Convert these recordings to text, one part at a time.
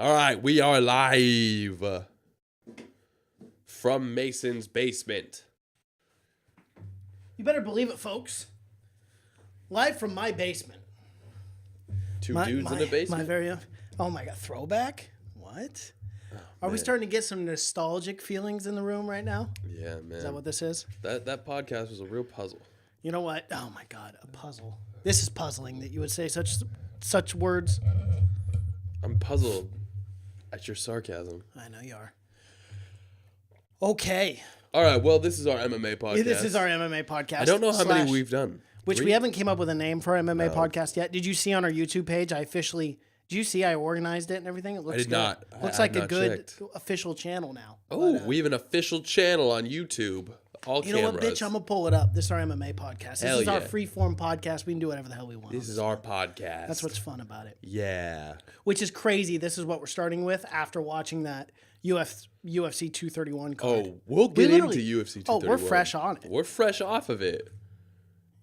All right, we are live from Mason's basement. You better believe it, folks. Live from my basement. Two dudes in the basement? My very own. Oh my God, throwback? What? Are we starting to get some nostalgic feelings in the room right now? Yeah, man. Is that what this is? That podcast was a real puzzle. You know what? Oh my God, a puzzle. This is puzzling that you would say such words. I'm puzzled at your sarcasm. I know you are. Okay. All right, well, this is our MMA podcast. This is our MMA podcast. I don't know how many we've done. Which we haven't came up with a name for our MMA podcast yet. Did you see on our YouTube page? Did you see I organized it and everything? It looks I did good. not. Looks I like have a not good checked. official channel now. Oh, we have an official channel on YouTube. All You cameras. know what, bitch? I'm going to pull it up. This is our MMA podcast. This is our yeah. free-form podcast. We can do whatever the hell we want. This is our podcast. That's what's fun about it. Yeah. Which is crazy. This is what we're starting with after watching that UFC 231 card. Oh, we'll get into UFC 231. Oh, we're fresh on it. We're fresh off of it.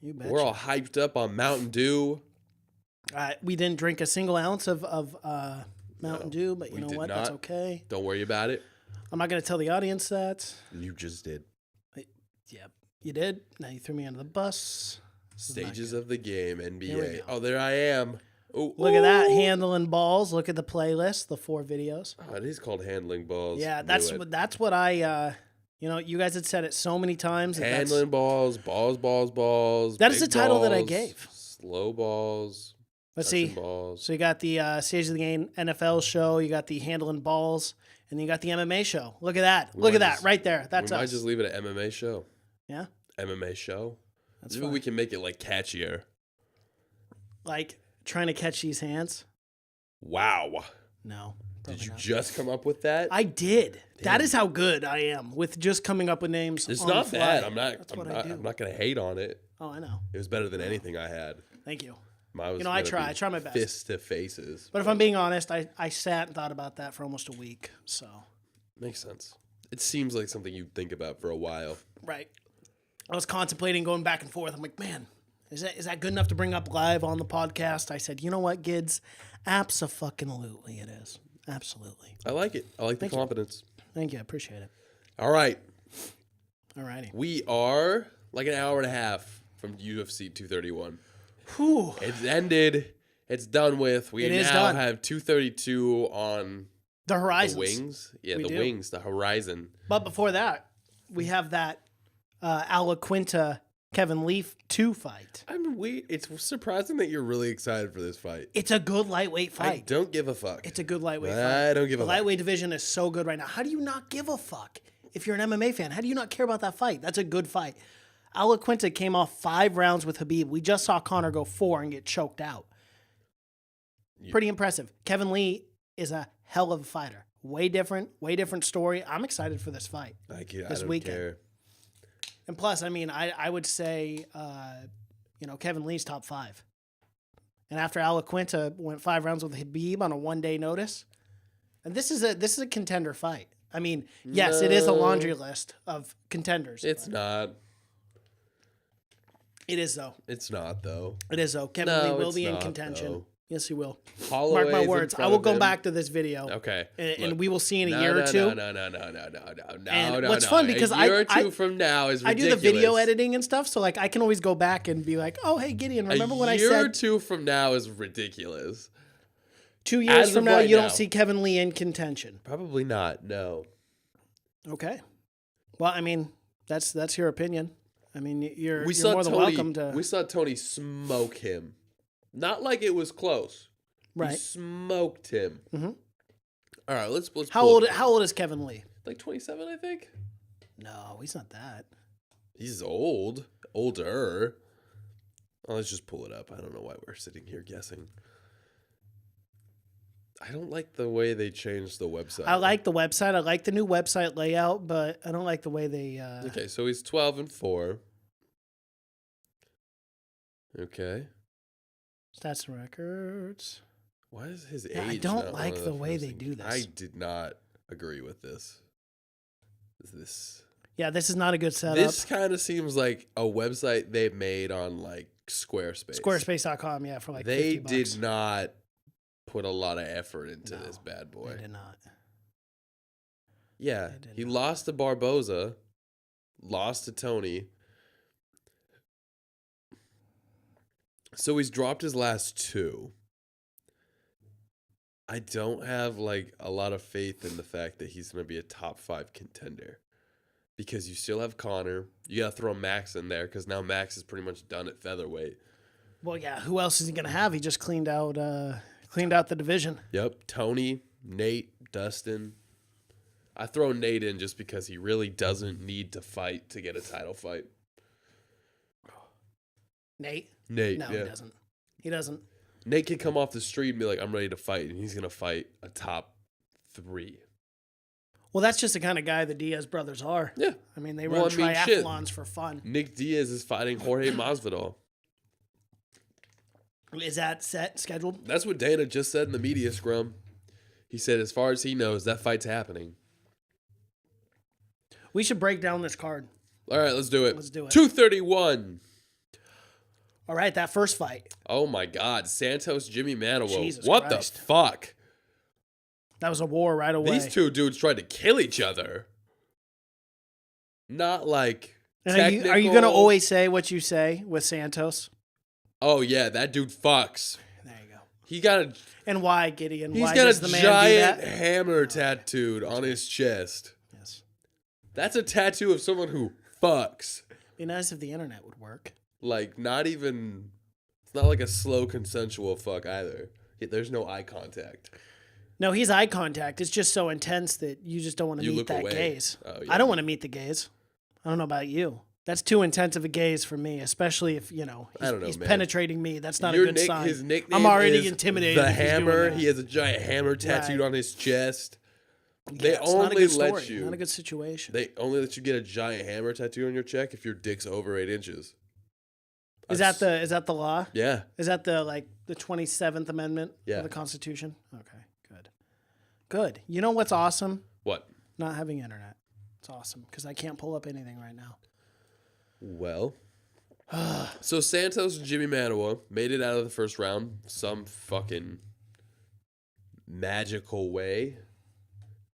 You betcha. We're all hyped up on Mountain Dew. We didn't drink a single ounce of Mountain Dew, but you know what? That's okay. Don't worry about it. I'm not going to tell the audience that. You just did. Yep, you did. Now you threw me under the bus. Stages of the game, There we NBA. go. Oh, there I am. Ooh, Look at that, handling balls. Look at the playlist, the 4 videos. Oh, it is called handling balls. Yeah, Knew that's it. what I. You guys had said it so many times. Handling balls. That is big the title that I balls, gave. Slow balls. Let's touching see. Balls. So you got the Stage of the Game NFL show. You got the handling balls, and then you got the MMA show. Look at that. Look at that right there. That's we might us. just leave it at MMA show. Yeah, MMA show. that's Maybe fine. we can make it like catchier. Like trying to catch these hands. Wow. No. Did probably you not. just come up with that? I did. That is how good I am with just coming up with names. It's on the not fly. bad. That's what I do. I'm not gonna hate on it. Oh, I know. It was better than anything I had. Thank you. Mine was I gonna be try my best. Fists to faces. But if I'm being honest, I sat and thought about that for almost a week. So, Makes sense. It seems like something you'd think about for a while. right. I was contemplating going back and forth. I'm like, man, is that good enough to bring up live on the podcast? I said, you know what, Gids? Abso-fucking-lutely it is. Absolutely. I like it. I like the confidence. Thank you. I appreciate it. All right. Alrighty. We are like an hour and a half from UFC 231. Whew. It's ended. It's done with. We It is now done. have 232 on The the Horizons. wings. Yeah, We the do. wings, the horizon. But before that, we have that Alaquinta Kevin Leaf 2 fight. I mean, it's surprising that you're really excited for this fight. It's a good lightweight I fight. don't give a fuck. It's a good lightweight fight. I don't give a The fuck. lightweight division is so good right now. How do you not give a fuck? If you're an MMA fan, how do you not care about that fight? That's a good fight. Alaquinta came off 5 rounds with Habib. We just saw Conor go 4 and get choked out. Pretty impressive. Kevin Lee is a hell of a fighter. Way different story. I'm excited for this fight. I this don't weekend. care. And plus, I mean, I would say, Kevin Lee's top 5. And after Alaquinta went 5 rounds with Habib on a 1-day notice, and this is a contender fight. I mean, yes, it is a laundry list of contenders. It's not. It is though. It's not, though. It is though. Kevin Lee will be in not, contention. though. Yes, he will. Holloway's Mark my in words. front I will of go him. back to this video. Okay. And Look. we will see in a year or two. No. And No, what's no. fun because a year or I two from now is I do ridiculous. the video editing and stuff, so like I can always go back and be like, oh hey Gideon, remember when I A year or said two from now is ridiculous. 2 years as from of now right you now. don't see Kevin Lee in contention? Probably not. No. Okay. Well, I mean, that's your opinion. I mean, you're We saw more than Tony. welcome to. We saw Tony smoke him. Not like it was close. He Right. smoked him. Mhm. All right. Let's. How pull old? it. How old is Kevin Lee? Like 27, I think. No, he's not that. He's old. Older. Oh, let's just pull it up. I don't know why we're sitting here guessing. I don't like the way they changed the website. I like the website. I like the new website layout, but I don't like the way they. Okay, so he's 12-4. Okay. Stats and records. Why is his age? Yeah, I don't not like one of the way first they things? do this. I did not agree with this. This Yeah, this is not a good setup. this kind of seems like a website they made on like Squarespace. Squarespace.com, yeah, for like They $50. did not put a lot of effort into No, this bad boy. They did not. Yeah, They did he not. lost to Barboza, lost to Tony. So he's dropped his last 2. I don't have like a lot of faith in the fact that he's going to be a top 5 contender. Because you still have Connor. You got to throw Max in there because now Max is pretty much done at featherweight. Well, yeah. Who else is he gonna have? He just cleaned out the division. Yep. Tony, Nate, Dustin. I throw Nate in just because he really doesn't need to fight to get a title fight. Nate? Nate, No, yeah. he doesn't. He doesn't. Nate can come off the street and be like, I'm ready to fight. And he's going to fight a top 3. Well, that's just the kind of guy the Diaz brothers are. Yeah. I mean, they run shit. triathlons for fun. Nick Diaz is fighting Jorge Masvidal. Is that set, scheduled? That's what Dana just said in the media scrum. He said, as far as he knows, that fight's happening. We should break down this card. All right, let's do it. Let's do it. 231. All right, that first fight. Oh, my God. Santos, Jimmy Manuwa. Jesus What Christ. the fuck? That was a war right away. These 2 dudes tried to kill each other. Not like And technical. are you going to always say what you say with Santos? Oh, yeah, that dude fucks. There you go. He got a... And why, Gideon? He's Why got does a the man giant do that? hammer tattooed on his chest. Yes. That's a tattoo of someone who fucks. Be nice if the internet would work. Like, not even... It's not like a slow, consensual fuck either. There's no eye contact. No, he's eye contact. It's just so intense that you just don't want to You meet look that away. gaze. Oh, yeah. I don't want to meet the gaze. I don't know about you. That's too intense of a gaze for me, especially if, I don't know, he's man. penetrating me. That's not Your a good sign. His nickname I'm already is intimidated. The if he's doing Hammer. that. He has a giant hammer tattooed Right. on his chest. Yeah, They it's not a only good let story. you... Not a good situation. They only let you get a giant hammer tattoo on your check if your dick's over 8 inches. Is that the law? Yeah. Is that the 27th Amendment Yeah. of the Constitution? Okay, good. Good. You know what's awesome? What? Not having internet. It's awesome because I can't pull up anything right now. Well, so Santos and Jimmy Manuwa made it out of the first round some fucking magical way.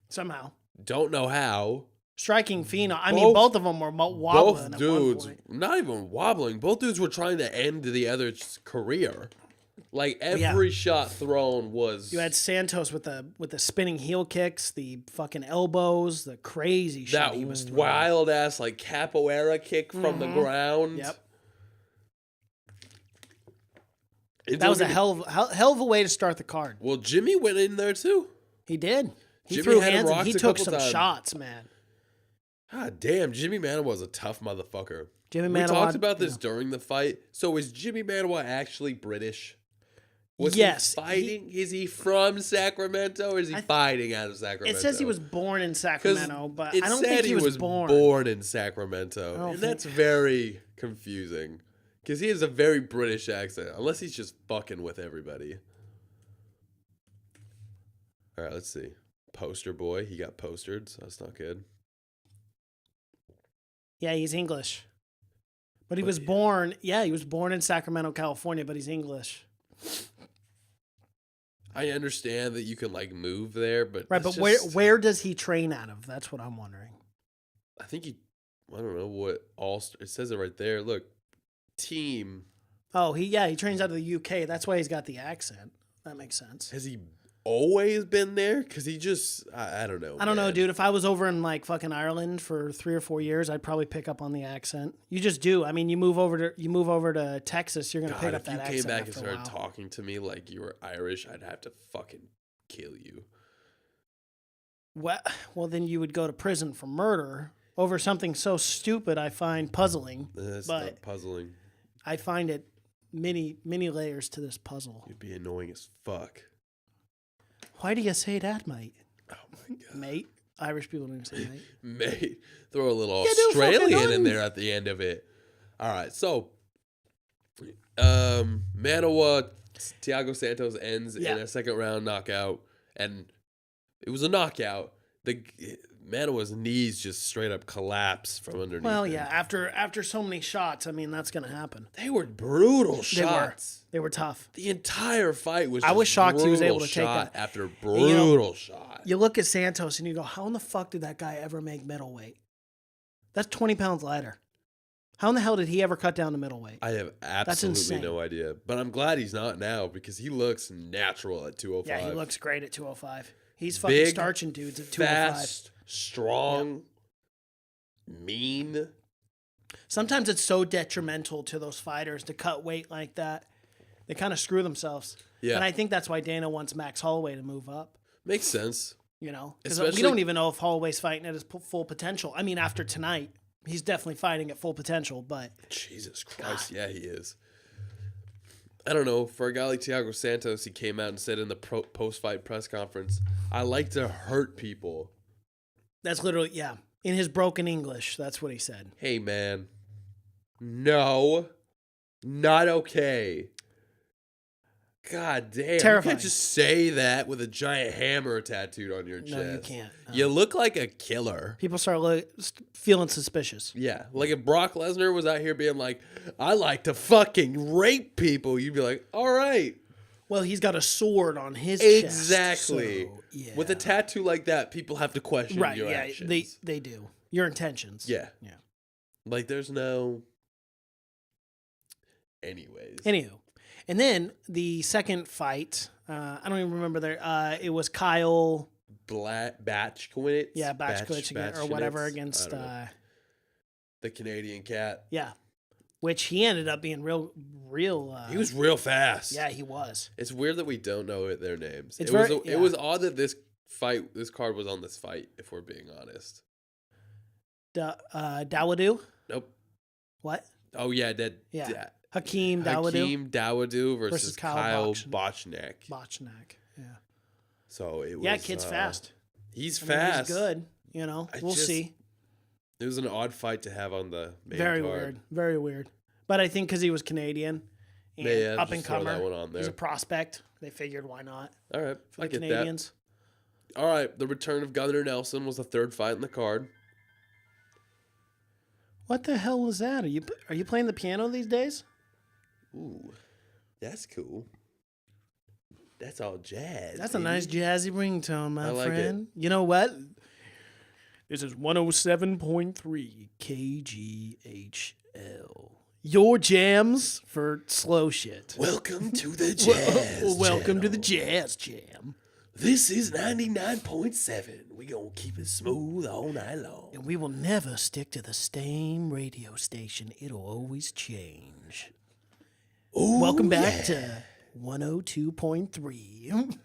Somehow. Don't know how. Striking phenom. I mean, both of them were wobbling Both at dudes, one point. not even wobbling. Both dudes were trying to end the other's career. Like every shot thrown was. You had Santos with the spinning heel kicks, the fucking elbows, the crazy shit that he was throwing. wild ass like capoeira kick from the ground. Yep. It's That was a okay. hell of a way to start the card. Well, Jimmy went in there too. He did. He Jimmy threw had him hands and rocked he a took couple some times. shots, man. God damn, Jimmy Manuwa was a tough motherfucker. Jimmy We Manuwa, talked about this during the fight. So is Jimmy Manuwa actually British? Was Yes, he fighting? Is he from Sacramento or is he fighting out of Sacramento? It says he was born in 'Cause Sacramento, but it I don't said think he was born. in Sacramento. don't And think- that's very confusing. Because he has a very British accent. Unless he's just fucking with everybody. All right, let's see. Poster boy. He got postered, so that's not good. Yeah, he's English. But he But was yeah. born, he was born in Sacramento, California, but he's English. I understand that you can like move there, but Right, that's but where does he train out of? That's what I'm wondering. I think I don't know what it says it right there. Look, team. Oh, he trains out of the UK. That's why he's got the accent. That makes sense. Has he always been there? Because he just I don't know. I don't know, man. dude. If I was over in like fucking Ireland for 3 or 4 years, I'd probably pick up on the accent. You just do. I mean, you move over to Texas, you're gonna God, pick up if that you accent. came back and after a started while. talking to me like you were Irish, I'd have to fucking kill you. Well, then you would go to prison for murder over something so stupid. I find puzzling. That's But- not puzzling. I find it many layers to this puzzle. You'd be annoying as fuck. Why do you say that, mate? Oh my god. Mate, Irish people don't say mate. Mate, throw a little You do fucking Australian in nothing. there at the end of it. All right, so Manawa, Thiago Santos ends Yeah. in a second round knockout, and it was a knockout. Manoa's knees just straight up collapse from underneath. Well, him. yeah, after so many shots, I mean, that's going to happen. They were brutal shots. They were tough. The entire fight was. I was shocked he was able to take shot that. after brutal shot. You look at Santos and you go, how in the fuck did that guy ever make middleweight? That's 20 pounds lighter. How in the hell did he ever cut down to middleweight? I have absolutely no idea. But I'm glad he's not now because he looks natural at 205. Yeah, he looks great at 205. He's fucking Big, starching dudes at 205. Fast, strong, mean. Sometimes it's so detrimental to those fighters to cut weight like that. They kind of screw themselves. Yeah. And I think that's why Dana wants Max Holloway to move up. Makes sense. You know, because we don't even know if Holloway's fighting at his full potential. I mean, after tonight, he's definitely fighting at full potential, but... Jesus Christ, yeah, he is. I don't know. For a guy like Thiago Santos, he came out and said in the post-fight press conference, I like to hurt people. That's literally, yeah. In his broken English, that's what he said. Hey, man. No. Not okay. God damn. Terrifying. You can't just say that with a giant hammer tattooed on your chest. No, you can't. No. You look like a killer. People start feeling suspicious. Yeah. Like if Brock Lesnar was out here being like, I like to fucking rape people, you'd be like, all right. Well, he's got a sword on his chest. Exactly. So, yeah. With a tattoo like that, people have to question your actions. They do. Your intentions. Yeah. Yeah. Like there's no... Anyways. Anywho. And then the second fight, I don't even remember it was Kyle Batchkowitz? Yeah, Batchkowitz or whatever against the Canadian cat. Yeah. Which he ended up being real he was real fast. Yeah, he was. It's weird that we don't know their names. It was odd that this card was on this fight, if we're being honest. Dawodu? Nope. What? Oh yeah, Hakeem Dawodu. Hakeem Dawodu versus Kyle Bochnek. Bochnek, yeah. So it was... Yeah, kid's fast. He's fast. He's good, you know. We'll see. It was an odd fight to have on the main Very card. weird. Very weird. But I think because he was Canadian and up and comer, he's a prospect. They figured, why not? All right, for the Canadians. That. All right, the return of Gunnar Nelson was the third fight in the card. What the hell was that? Are you playing the piano these days? Ooh, that's cool. That's all jazz. That's baby. a nice jazzy ringtone, my friend. It. You know what? This is 107.3 KGHL. Your jams for slow shit. Welcome to the jazz. Welcome to the jazz jam. This is 99.7. We gonna keep it smooth all night long. And we will never stick to the same radio station. It'll always change. Ooh, welcome back to 102.3.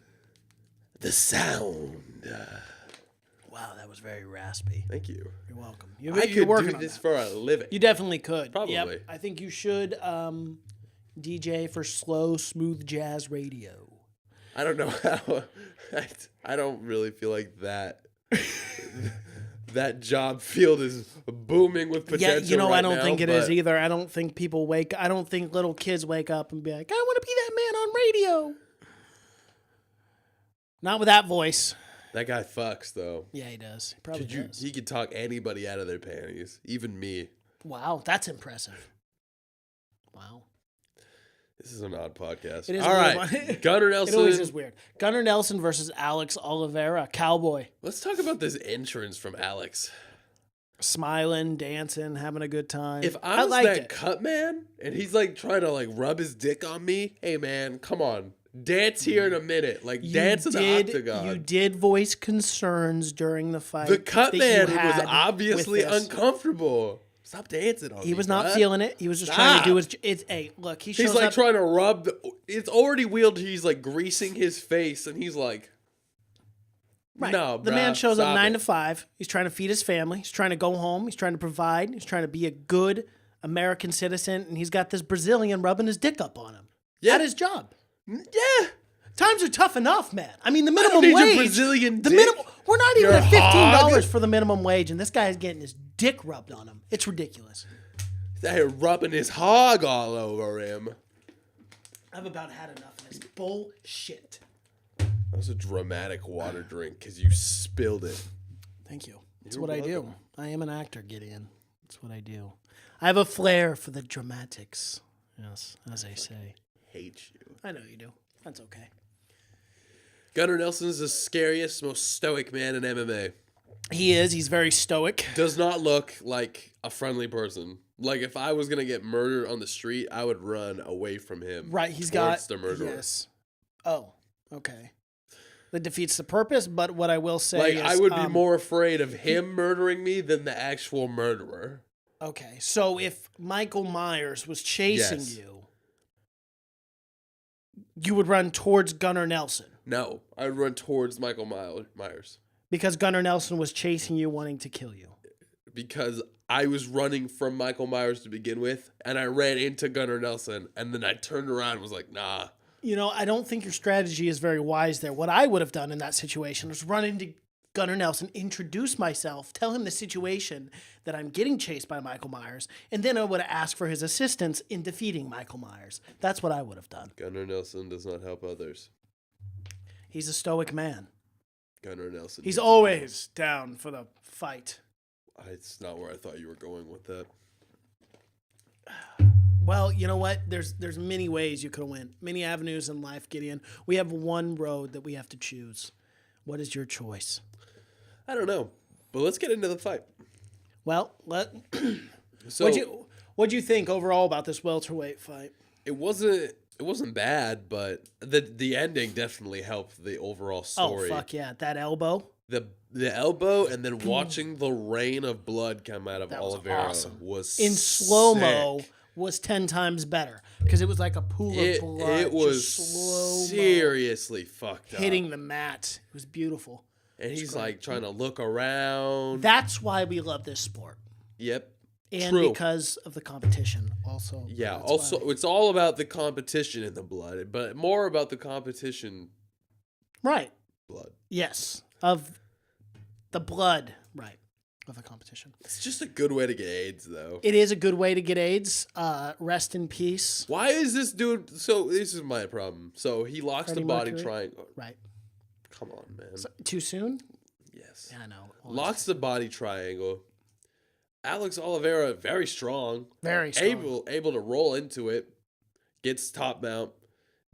The sound. Wow, that was very raspy. Thank you. You're welcome. I could do this for a living. You definitely could. Probably. Yep. I think you should DJ for slow, smooth jazz radio. I don't know how. I don't really feel like that. That job field is booming with potential. Yeah, you know, right I don't now, think it is either. I don't think I don't think little kids wake up and be like, I want to be that man on radio. Not with that voice. That guy fucks though. Yeah, he does. He probably does. He could talk anybody out of their panties, even me. Wow, that's impressive. Wow. This is an odd podcast. It is all right. Gunnar Nelson. It always is weird. Gunnar Nelson versus Alex Oliveira, Cowboy. Let's talk about this entrance from Alex. Smiling, dancing, having a good time. If I was that cut man and he's like trying to like rub his dick on me, hey man, come on. Dance here in a minute. Like dance in the octagon. You did voice concerns during the fight. The cut man was obviously uncomfortable. Stop dancing on me. He was not feeling it. He was just trying to do his... look, he shows He's like up, trying to rub... it's already wheeled. He's like greasing his face and he's like... Right. No, the man shows up 9 to 5. He's trying to feed his family. He's trying to go home. He's trying to provide. He's trying to be a good American citizen. And he's got this Brazilian rubbing his dick up on him. Yeah. At his job. Yeah. Times are tough enough, man. I mean, the minimum wage... Brazilian the dick. minimum... We're not even at $15 for the minimum wage, and this guy is getting his dick rubbed on him. It's ridiculous. He's out here rubbing his hog all over him. I've about had enough of this bullshit. That was a dramatic water drink because you spilled it. Thank you. That's You're what I do. welcome. I am an actor, Gideon. That's what I do. I have a flair for the dramatics. Yes, as they say. Hate you. I know you do. That's okay. Gunnar Nelson's the scariest, most stoic man in MMA. He is. He's very stoic. Does not look like a friendly person. Like, if I was going to get murdered on the street, I would run away from him. Right. He's towards got the murderer. Yes. Oh, okay. That defeats the purpose, but what I will say Like, is... I would be more afraid of him murdering me than the actual murderer. Okay, so if Michael Myers was chasing Yes. you, you would run towards Gunnar Nelson No, I would run towards Michael Myers. because Gunnar Nelson was chasing you, wanting to kill you. Because I was running from Michael Myers to begin with, and I ran into Gunnar Nelson, and then I turned around and was like, nah. You know, I don't think your strategy is very wise there. What I would have done in that situation was run into Gunnar Nelson, introduce myself, tell him the situation that I'm getting chased by Michael Myers, and then I would have asked for his assistance in defeating Michael Myers. That's what I would have done. Gunnar Nelson does not help others. He's a stoic man. Gunnar Nelson. He's always down for the fight. It's not where I thought you were going with that. Well, you know what? There's many ways you could win. Many avenues in life, Gideon. We have one road that we have to choose. What is your choice? I don't know, but let's get into the fight. Well, So what'd you think overall about this welterweight fight? it wasn't bad, but the ending definitely helped the overall story. Oh fuck yeah, that elbow. The elbow and then watching the rain of blood come out of That was Oliveira awesome. was In slow mo sick. was 10 times better because it was like a pool of blood. It was just slow-mo, seriously fucked up. hitting the mat. It was beautiful. And he's like trying to look around. That's why we love this sport. Yep. And True. because of the competition also. Yeah, That's also why. it's all about the competition in the blood, but more about the competition Right. blood. Yes. Of the blood. Right. Of the competition. It's just a good way to get AIDS though. It is a good way to get AIDS. Rest in peace. Why is this dude so this is my problem. So he locks Freddie the body Mercury? triangle. Right. Come on, man. Too soon? Yes. Yeah, I know. Locks the body triangle. Alex Oliveira, very strong. Very strong. Able to roll into it. Gets top mount.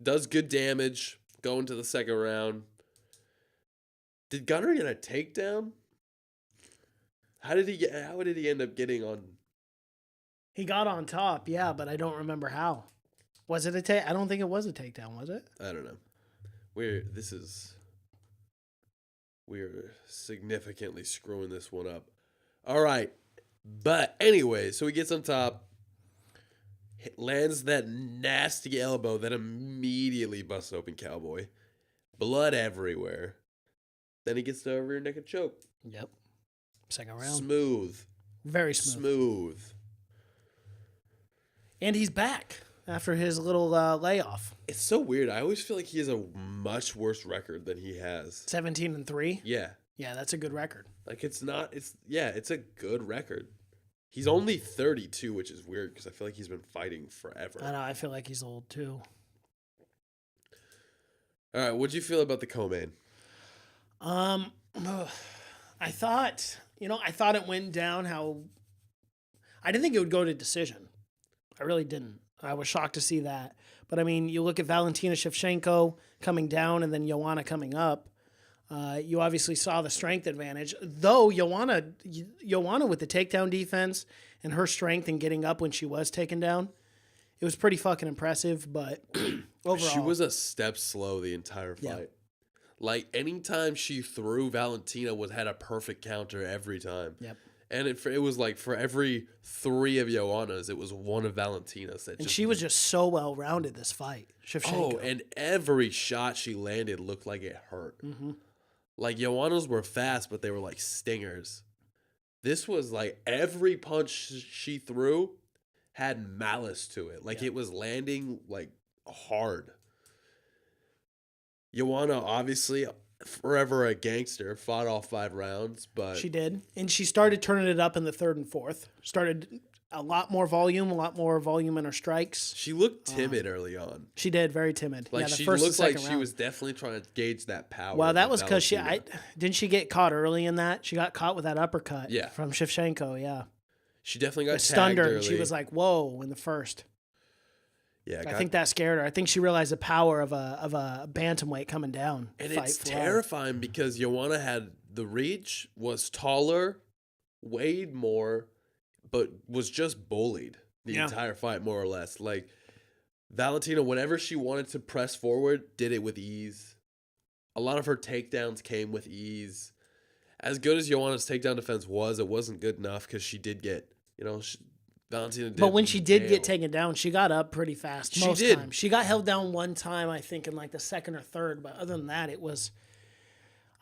Does good damage. Going to the second round. Did Gunnar get a takedown? How did he end up getting on? He got on top, yeah, but I don't remember how. Was it a take? I don't think it was a takedown, was it? I don't know. We're significantly screwing this one up. All right. But anyway, so he gets on top, lands that nasty elbow that immediately busts open Cowboy. Blood everywhere. Then he gets the rear naked choke. Yep. Second round. Smooth. Very smooth. Smooth. And he's back after his little layoff. It's so weird. I always feel like he has a much worse record than he has. 17-3. Yeah. Yeah, that's a good record. Like it's a good record. He's only 32, which is weird because I feel like he's been fighting forever. I know. I feel like he's old too. All right, what'd you feel about the co-main? I thought it went down how I didn't think it would go to decision. I really didn't. I was shocked to see that. But I mean, you look at Valentina Shevchenko coming down and then Joanna coming up. You obviously saw the strength advantage, though Joanna with the takedown defense and her strength in getting up when she was taken down, it was pretty fucking impressive. But overall, She was a step slow the entire fight. Yeah. Like anytime she threw, Valentina had a perfect counter every time. Yep. And it was like for every 3 of Joanna's, it was one of Valentina's. And she was just so well rounded this fight. Shevchenko. Oh, and every shot she landed looked like it hurt. Mm-hmm. Like Joanna's were fast, but they were like stingers. This was like every punch she threw had malice to it. Like it was landing like hard. Joanna, obviously, forever a gangster, fought all 5 rounds, but She did. And she started turning it up in the third and fourth. Started a lot more volume in her strikes. She looked timid early on. She did, very timid. Like, the she first and looked like second she round. was definitely trying to gauge that power. Well, that with was because Valentina. didn't she get caught early in that? She got caught with that uppercut Yeah. from Shevchenko, yeah. She definitely got It stunned tagged her, early. and she was like, whoa, in the first. Yeah, I think that scared her. I think she realized the power of a bantamweight coming down. and fight it's flow. terrifying because Joanna had the reach, was taller, weighed more, but was just bullied the entire fight, more or less. Like, Valentina, whenever she wanted to press forward, did it with ease. A lot of her takedowns came with ease. As good as Joanna's takedown defense was, it wasn't good enough because she did get, Valentina did. But when she did get nail. taken down, she got up pretty fast. She Most did. times. She got held down one time, I think, in like the second or third. But other than that,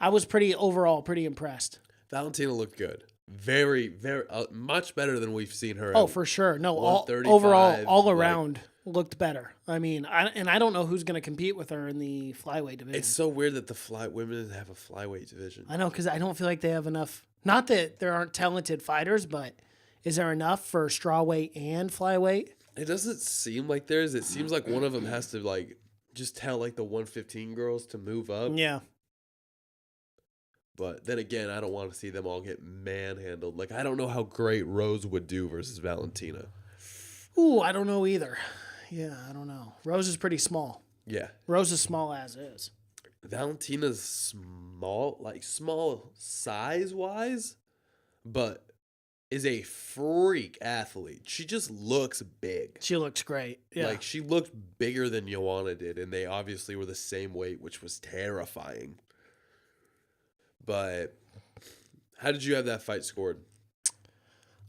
I was pretty impressed. Valentina looked good. Very, very, much better than we've seen her. Oh, at for sure. No, 135, overall, all like- around looked better. I mean, I don't know who's going to compete with her in the flyweight division. It's so weird that the women have a flyweight division. I know, because I don't feel like they have enough. Not that there aren't talented fighters, but is there enough for strawweight and flyweight? It doesn't seem like there is. It seems like one of them has to like just tell like the 115 girls to move up. Yeah. But then again, I don't want to see them all get manhandled. Like, I don't know how great Rose would do versus Valentina. Ooh, I don't know either. Yeah, I don't know. Rose is pretty small. Yeah. Rose is small as is. Valentina's small, like small size-wise, but is a freak athlete. She just looks big. She looks great. Yeah. Like, she looked bigger than Joanna did, and they obviously were the same weight, which was terrifying. But how did you have that fight scored?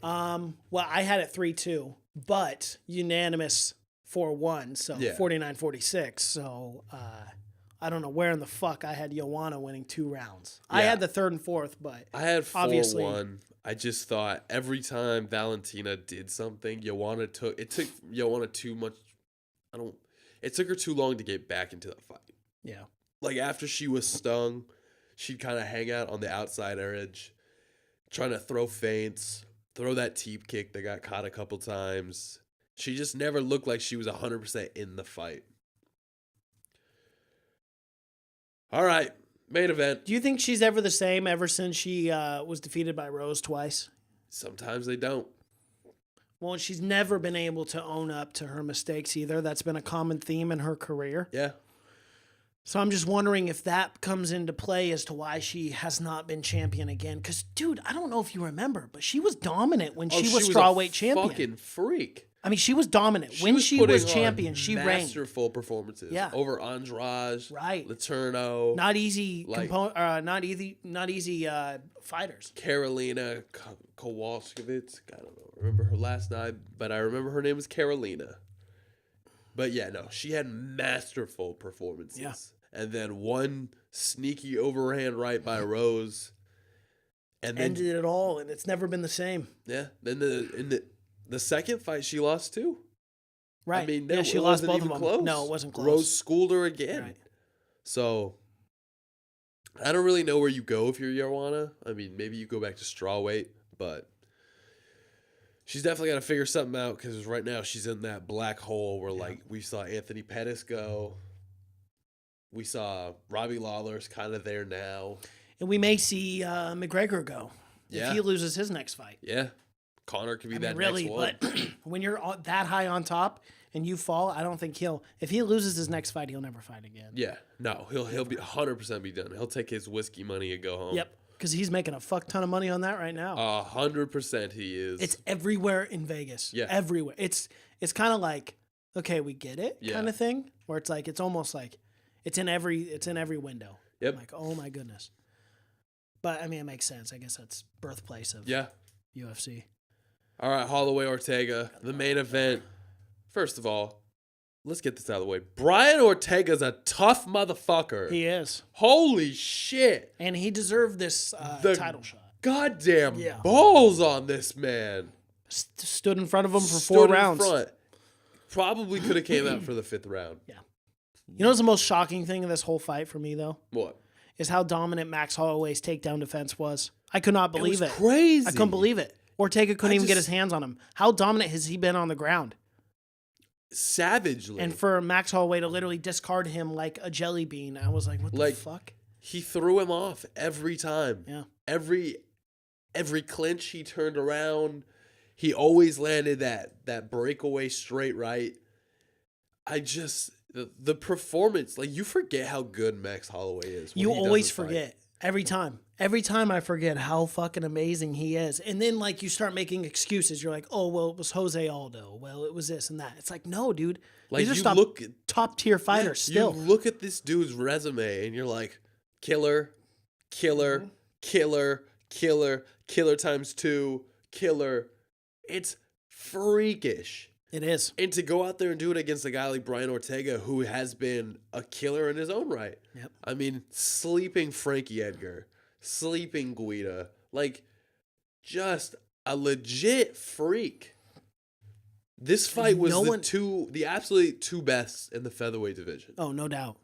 Well, I had it 3-2, but unanimous 4-1, so Yeah. 49-46. So I don't know where in the fuck I had Joanna winning 2 rounds. I Yeah. had the third and fourth, but I had 4-1. Obviously. I just thought every time Valentina did something, it took Joanna too much. It took her too long to get back into the fight. yeah. Like, after she was stung, she'd kind of hang out on the outside edge, trying to throw feints, throw that teep kick that got caught a couple times. She just never looked like she was 100% in the fight. All right, main event. Do you think she's ever the same ever since she was defeated by Rose twice? Sometimes they don't. Well, she's never been able to own up to her mistakes either. That's been a common theme in her career. Yeah. So I'm just wondering if that comes into play as to why she has not been champion again. Because, dude, I don't know if you remember, but she was dominant when she was strawweight champion. Fucking freak. I mean, she was dominant. When she putting was on champion, she reigned. masterful performances. Yeah. Over Andrade, Right. Letourneau, Not easy, Like- not easy fighters. Carolina Kowalskiewicz. I don't know. Remember her last name, but I remember her name was Carolina. But yeah, no, she had masterful performances. Yeah. And then one sneaky overhand right by Rose. And then Ended it all, and it's never been the same. yeah, then in the second fight she lost too. Right. I mean, yeah, it she lost wasn't both even of them. close. No, it wasn't close. Rose schooled her again. Right. So I don't really know where you go if you're Joanna. I mean, maybe you go back to strawweight, but she's definitely got to figure something out because right now she's in that black hole where, like, we saw Anthony Pettis go. We saw Robbie Lawler's kind of there now. And we may see McGregor go Yeah. if he loses his next fight. Yeah. Connor could be I mean, that really, next one. but when you're that high on top and you fall, I don't think if he loses his next fight, he'll never fight again. Yeah. No, he'll be 100% be done. He'll take his whiskey money and go home. Yep, because he's making a fuck ton of money on that right now. 100% he is. It's everywhere in Vegas. Yeah. Everywhere. It's kind of like, okay, we get it Yeah. kind of thing, where it's like, it's almost like it's in every window. Yep. I'm like, oh my goodness. But I mean, it makes sense. I guess that's birthplace of Yeah. UFC. All right, Holloway Ortega, the main event. First of all, let's get this out of the way. Brian Ortega's a tough motherfucker. He is. Holy shit. And he deserved this The title shot. Goddamn Yeah. balls on this man. Stood in front of him for Stood 4 in rounds. front. Probably could have came out for the 5th round. Yeah. You know what's the most shocking thing of this whole fight for me, though? What? Is how dominant Max Holloway's takedown defense was. I could not believe it. Crazy. I couldn't believe it. Ortega couldn't even get his hands on him. How dominant has he been on the ground? Savagely. And for Max Holloway to literally discard him like a jelly bean, I was like, what the fuck? He threw him off every time. Yeah. Every clinch he turned around, he always landed that breakaway straight right. The performance, like, you forget how good Max Holloway is. You always forget. Every time. Every time I forget how fucking amazing he is. And then, like, you start making excuses. You're like, oh, well, it was Jose Aldo. Well, it was this and that. It's like, no, dude. Like, these are top-tier fighters still. You look at this dude's resume, and you're like, killer, killer, killer, killer, killer times 2, killer. It's freakish. It is. And to go out there and do it against a guy like Brian Ortega, who has been a killer in his own right. Yep. I mean, sleeping Frankie Edgar, sleeping Guida, like, just a legit freak. This fight was the absolute 2 best in the featherweight division. Oh, no doubt.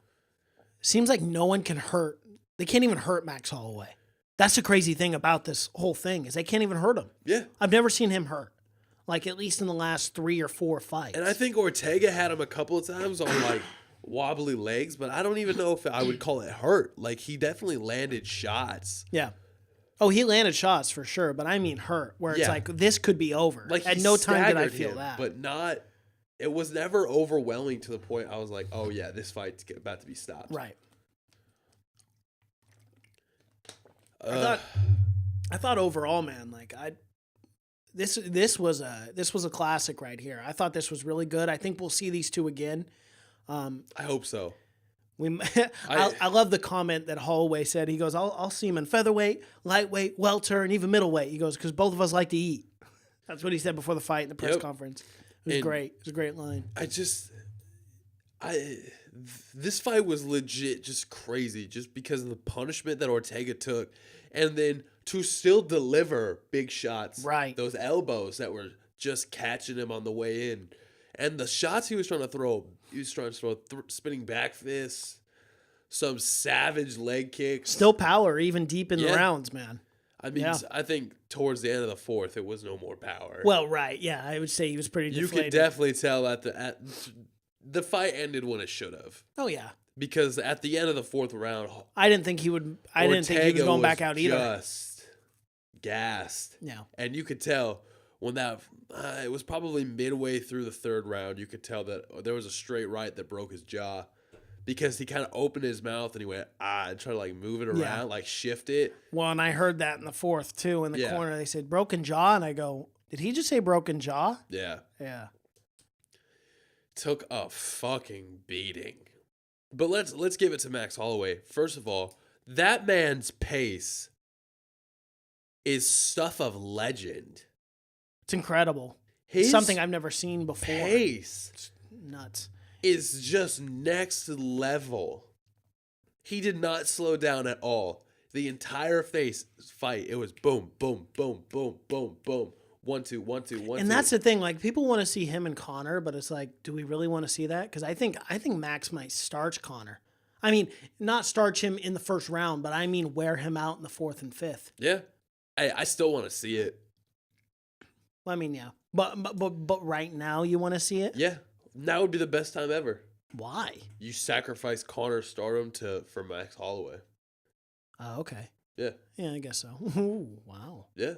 Seems like no one can hurt. They can't even hurt Max Holloway. That's the crazy thing about this whole thing is they can't even hurt him. Yeah. I've never seen him hurt. Like, at least in the last 3 or 4 fights. And I think Ortega had him a couple of times on, like, wobbly legs, but I don't even know if I would call it hurt. Like, he definitely landed shots. Yeah. Oh, he landed shots for sure, but I mean hurt, where it's like, this could be over. Like, at no time did I feel that. But not, it was never overwhelming to the point I was like, oh, yeah, this fight's about to be stopped. Right. I thought overall, man, like, This was a classic right here. I thought this was really good. I think we'll see these two again. I hope so. I love the comment that Holloway said. He goes, I'll see him in featherweight, lightweight, welter, and even middleweight. He goes, because both of us like to eat. That's what he said before the fight in the press conference. It was great. It was a great line. This fight was legit just crazy just because of the punishment that Ortega took. And then to still deliver big shots. Right. Those elbows that were just catching him on the way in. And the shots he was trying to throw, spinning back fists, some savage leg kicks. Still power, even deep in the rounds, man. I mean, I think towards the end of the 4th, it was no more power. Well, right, yeah. I would say he was pretty deflated. You could definitely tell that the fight ended when it should have. Oh, yeah. Because at the end of the 4th round, I didn't think he would. I didn't think he was going back out either. Just gassed. Yeah. And you could tell when it was probably midway through the 3rd round, you could tell that there was a straight right that broke his jaw because he kind of opened his mouth and he went, and tried to like move it around, like shift it. Well, and I heard that in the 4th too. In the corner, they said broken jaw, and I go, did he just say broken jaw? Yeah. Yeah. Took a fucking beating. But let's give it to Max Holloway. First of all, that man's pace is stuff of legend. It's incredible. It's something I've never seen before. Pace it's nuts. Is just next level. He did not slow down at all. The entire fight, it was boom, boom, boom, boom, boom, boom. 1, 2, 1, 2, 1, 2. And that's the thing. Like, people want to see him and Conor, but it's like, do we really want to see that? Because I think Max might starch Conor. I mean, not starch him in the 1st round, but I mean wear him out in the 4th and 5th. Yeah, I still want to see it. I mean, yeah, but right now you want to see it? Yeah, now would be the best time ever. Why? You sacrifice Conor's stardom for Max Holloway. Oh, okay. Yeah. Yeah, I guess so. Ooh, wow. Yeah.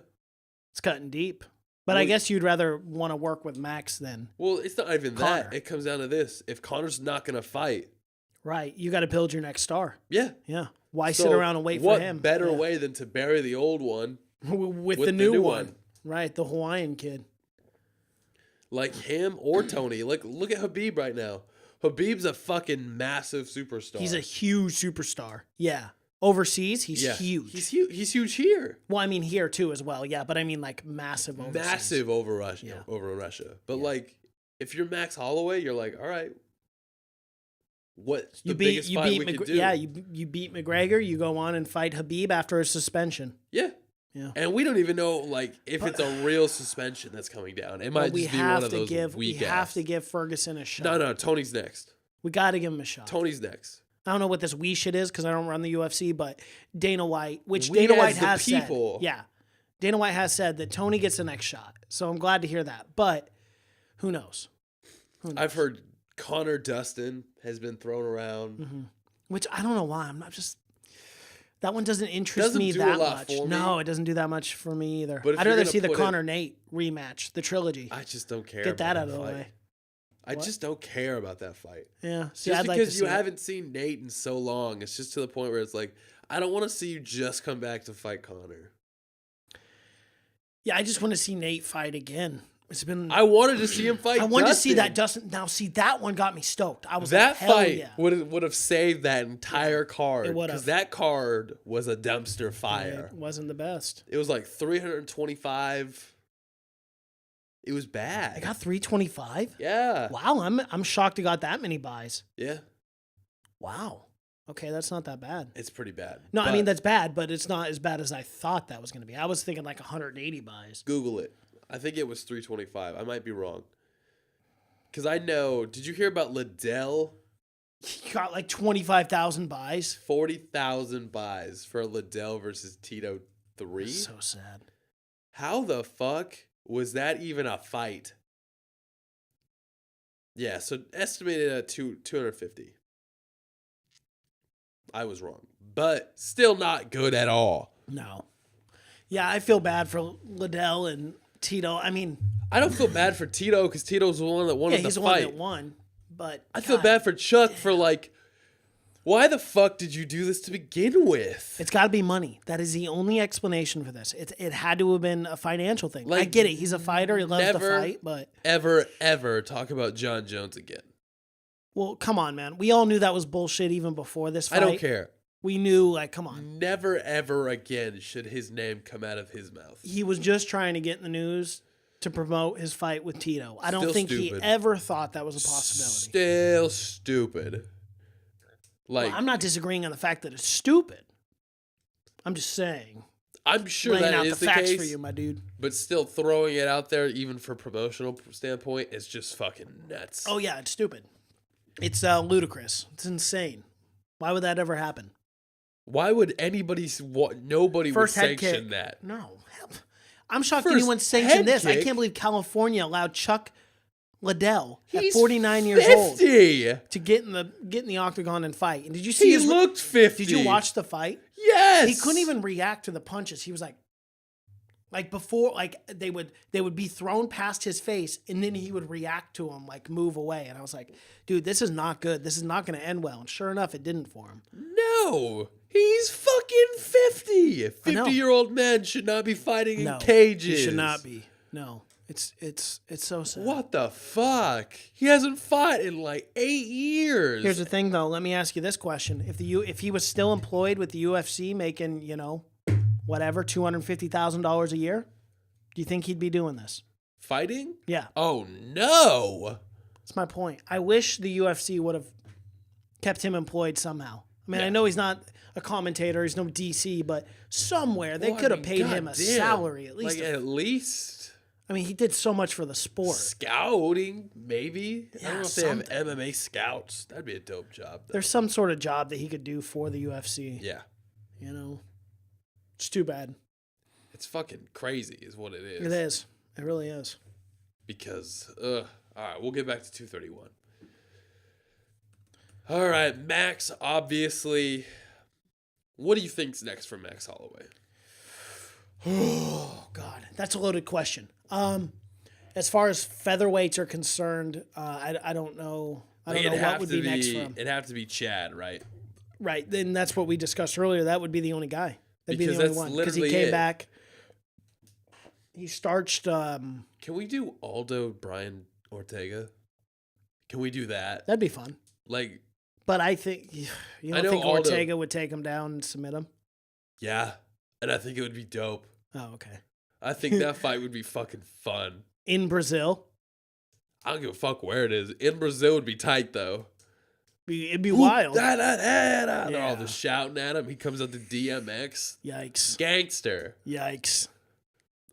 It's cutting deep. But I guess you'd rather want to work with Max than Well, it's not even Conor. that. It comes down to this. If Conor's not going to fight. Right. You got to build your next star. Yeah. Yeah. Why sit around and wait for him? What better way than to bury the old one with the new one? Right. The Hawaiian kid. Like him or Tony. Like, look at Khabib right now. Khabib's a fucking massive superstar. He's a huge superstar. Yeah. Overseas, he's huge. He's huge here. Well, I mean here too as well. Yeah, but I mean like massive overseas. Massive over Russia. Over Russia. But like, if you're Max Holloway, you're like, all right, what's the biggest fight we could do? Yeah, you beat McGregor. You go on and fight Khabib after a suspension. Yeah. Yeah. And we don't even know like if it's a real suspension that's coming down. It might just be one of those weak ass. We have to give Ferguson a shot. No, Tony's next. We got to give him a shot. Tony's next. I don't know what this we shit is because I don't run the UFC, but Dana White, which Dana White has said. Yeah. Dana White has said that Tony gets the next shot. So I'm glad to hear that. But who knows? I've heard Connor Dustin has been thrown around. Mm-hmm. Which I don't know why. I'm not just... That one doesn't interest me do that a lot much. for me. No, it doesn't do that much for me either. But if I'd you're rather gonna see the put Connor Nate rematch, the trilogy. I just don't care. Get that about out of the fight. way. I just don't care about that fight. Yeah. See, Just I'd like because to you see haven't seen Nate in so long, it's just to the point where it's like, I don't want to see you just come back to fight Connor. Yeah, I just want to see Nate fight again. It's been. I wanted to see him fight. I wanted Dustin. to see that Dustin. Now, see, that one got me stoked. I was That like, hell fight yeah. would have saved that entire card. It would've. Because that card was a dumpster fire. It wasn't the best. It was like 325. It was bad. I got 325. Yeah. Wow, I'm shocked it got that many buys. Yeah. Wow. Okay, that's not that bad. It's pretty bad. No, I But mean that's bad, but it's not as bad as I thought that was going to be. I was thinking like 180 buys. Google it. I think it was 325. I might be wrong. Because I know. Did you hear about Liddell? He got like 25,000 buys. 40,000 buys for Liddell versus Tito 3. So sad. How the fuck was that even a fight? Yeah, so estimated at 250. I was wrong. But still not good at all. No. Yeah, I feel bad for Liddell and Tito. I mean, I don't feel bad for Tito because Tito's the one that won yeah, the he's the fight. one that won. But I feel bad for Chuck for like, why the fuck did you do this to begin with? It's got to be money. That is the only explanation for this. It had to have been a financial thing. I Like, get it. He's a fighter. He loves to never, fight. But ever talk about John Jones again. well, come on, man. We all knew that was bullshit even before this fight. I don't care. We knew, like, come on. Never ever again should his name come out of his mouth. He was just trying to get in the news to promote his fight with Tito. I don't Still think stupid. he ever thought that was a possibility. Still stupid. Like, Well, I'm not disagreeing on the fact that it's stupid. I'm just saying. I'm sure Laying that out is the the facts case, for you, my dude. but still throwing it out there, even for promotional standpoint, is just fucking nuts. Oh, yeah, it's stupid. It's ludicrous. It's insane. Why would that ever happen? Why would anybody? Nobody would First head sanction kick. that. No. Hell, I'm shocked First anyone sanctioned head this. I kick? can't believe California allowed Chuck Liddell at He's 49 years old 50. to get in the octagon and fight. And did you see He his looked 50. Did you watch the fight? Yes. He couldn't even react to the punches. He was like before, like they would be thrown past his face, and then he would react to them, like move away. And I was like, dude, this is not good. This is not going to end well. And sure enough, it didn't for him. No. He's fucking 50. I know. 50-year-old men should not be fighting No, in cages. he should not be. No, it's so sad. What the fuck? He hasn't fought in like 8 years. Here's the thing, though. Let me ask you this question: if he was still employed with the UFC, making whatever $250,000 a year, do you think he'd be doing this? Fighting? Yeah. Oh no. That's my point. I wish the UFC would have kept him employed somehow. I mean, I know he's not a commentator, he's no DC, but somewhere they could have paid him a salary at least. Like at least I mean, he did so much for the sport. scouting, maybe. I Yeah, don't know if something. they have MMA scouts. That'd be a dope job. Though. There's some sort of job that he could do for the UFC. Yeah. It's too bad. It's fucking crazy is what it is. It is. It really is. Because, all right, we'll get back to 231. All right, Max, obviously. What do you think's next for Max Holloway? Oh, God. That's a loaded question. As far as featherweights are concerned, I don't know. I don't know what would be next for him. It'd have to be Chad, right? Right. Then that's what we discussed earlier. That would be the only guy. That'd Because be the only that's one. Because he literally came it. back. He starched. Can we do Aldo Brian Ortega? Can we do that? That'd be fun. Like, But I think you don't know think Aldo- Ortega would take him down and submit him. yeah. And I think it would be dope. Oh, okay. I think that fight would be fucking fun. In Brazil, I don't give a fuck where it is. In Brazil would be tight, though. it'd be wild. Da, da, da, da. They're all Yeah. just shouting at him. He comes out to DMX. Yikes! Gangster. Yikes!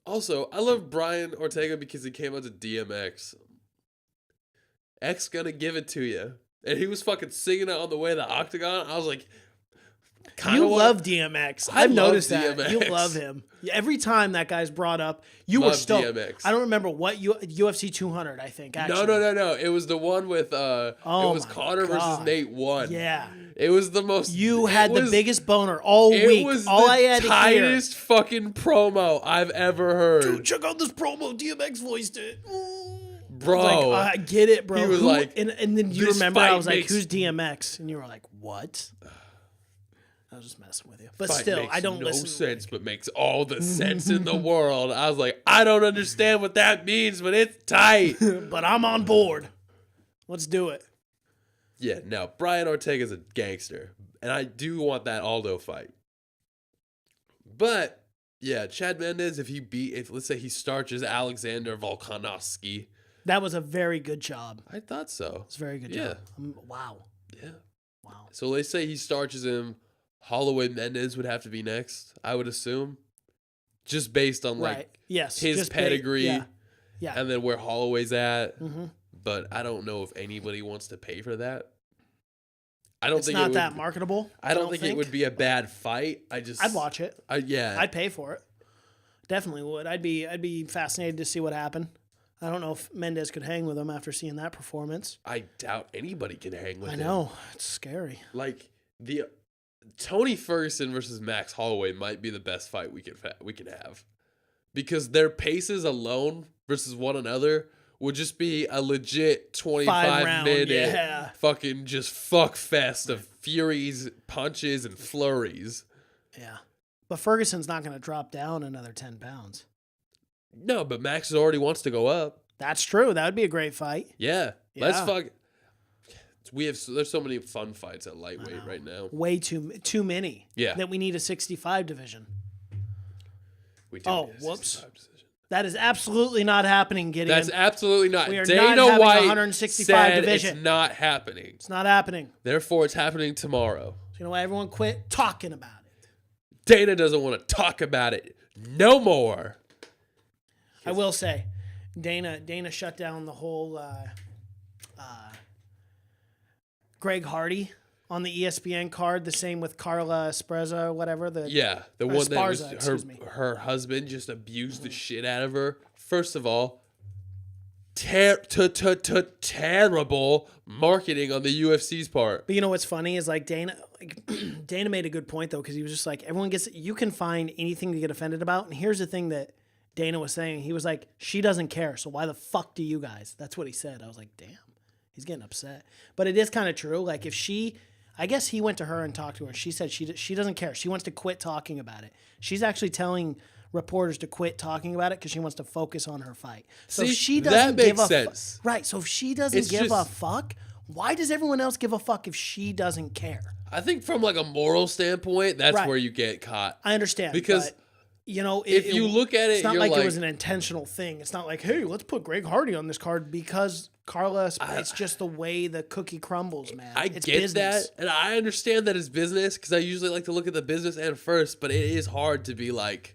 Also, I love Brian Ortega because he came out to DMX. X gonna give it to you. And he was fucking singing it on the way to the octagon. I was like, You love DMX. I've noticed that. DMX. You love him. Every time that guy's brought up, you were stoked. DMX. I don't remember what UFC 200, I think, actually. No. It was the one with it was Conor versus Nate 1. Yeah. It was the most You had the biggest boner all week. It was all the I had tightest to hear. fucking promo I've ever heard. Dude, check out this promo. DMX voiced it. Bro. I was like, I get it, bro. He was like, and then you remember, I was like, who's DMX? And you were like, what? I was just messing with you. But still, I don't listen. No sense, but makes all the sense in the world. I was like, I don't understand what that means, but it's tight. But I'm on board. Let's do it. Yeah, no, Brian Ortega's a gangster, and I do want that Aldo fight. But yeah, Chad Mendes, if let's say he starches Alexander Volkanovski. That was a very good job. I thought so. It's a very good job. Wow. Yeah. Wow. So let's say he starches him. Holloway Mendes would have to be next, I would assume. Just based on his pedigree. Yeah. And then where Holloway's at. Mm-hmm. But I don't know if anybody wants to pay for that. It's not that marketable. I don't think it would be a bad fight. I'd watch it. I'd pay for it. Definitely would. I'd be fascinated to see what happened. I don't know if Mendes could hang with him after seeing that performance. I doubt anybody can hang with him. I know. It's scary. Like the Tony Ferguson versus Max Holloway might be the best fight we can have. Because their paces alone versus one another would just be a legit 25-minute fucking just fuck fest of furies, punches, and flurries. Yeah. But Ferguson's not going to drop down another 10 pounds. No, but Max already wants to go up. That's true. That would be a great fight. Yeah. Let's fuck. There's so many fun fights at lightweight right now. Way too many. Yeah. That we need a 65 division. We do. Oh, whoops. That is absolutely not happening, Gideon. That's absolutely not. We are Dana not having White 165 said division. It's not happening. It's not happening. Therefore, it's happening tomorrow. So you know why everyone quit talking about it? Dana doesn't want to talk about it no more. I will say, Dana shut down the whole Greg Hardy on the ESPN card. The same with Carla Esparza or whatever. The one that was Esparza, her husband just abused the shit out of her. First of all, terrible marketing on the UFC's part. But you know what's funny is Dana made a good point though, because he was just like, you can find anything to get offended about. And here's the thing that Dana was saying. He was like, she doesn't care, so why the fuck do you guys? That's what he said. I was like, damn, he's getting upset. But it is kind of true. Like I guess he went to her and talked to her. She said she doesn't care. She wants to quit talking about it. She's actually telling reporters to quit talking about it because she wants to focus on her fight. So if she doesn't give a fuck, right? So if she doesn't give a fuck, why does everyone else give a fuck if she doesn't care? I think from like a moral standpoint, that's where you get caught. I understand because. If you look at it, it's not like it was an intentional thing. It's not like, hey, let's put Greg Hardy on this card because Carla. It's just the way the cookie crumbles, man. It's get business. that, and I understand that it's business because I usually like to look at the business end first. But it is hard to be like,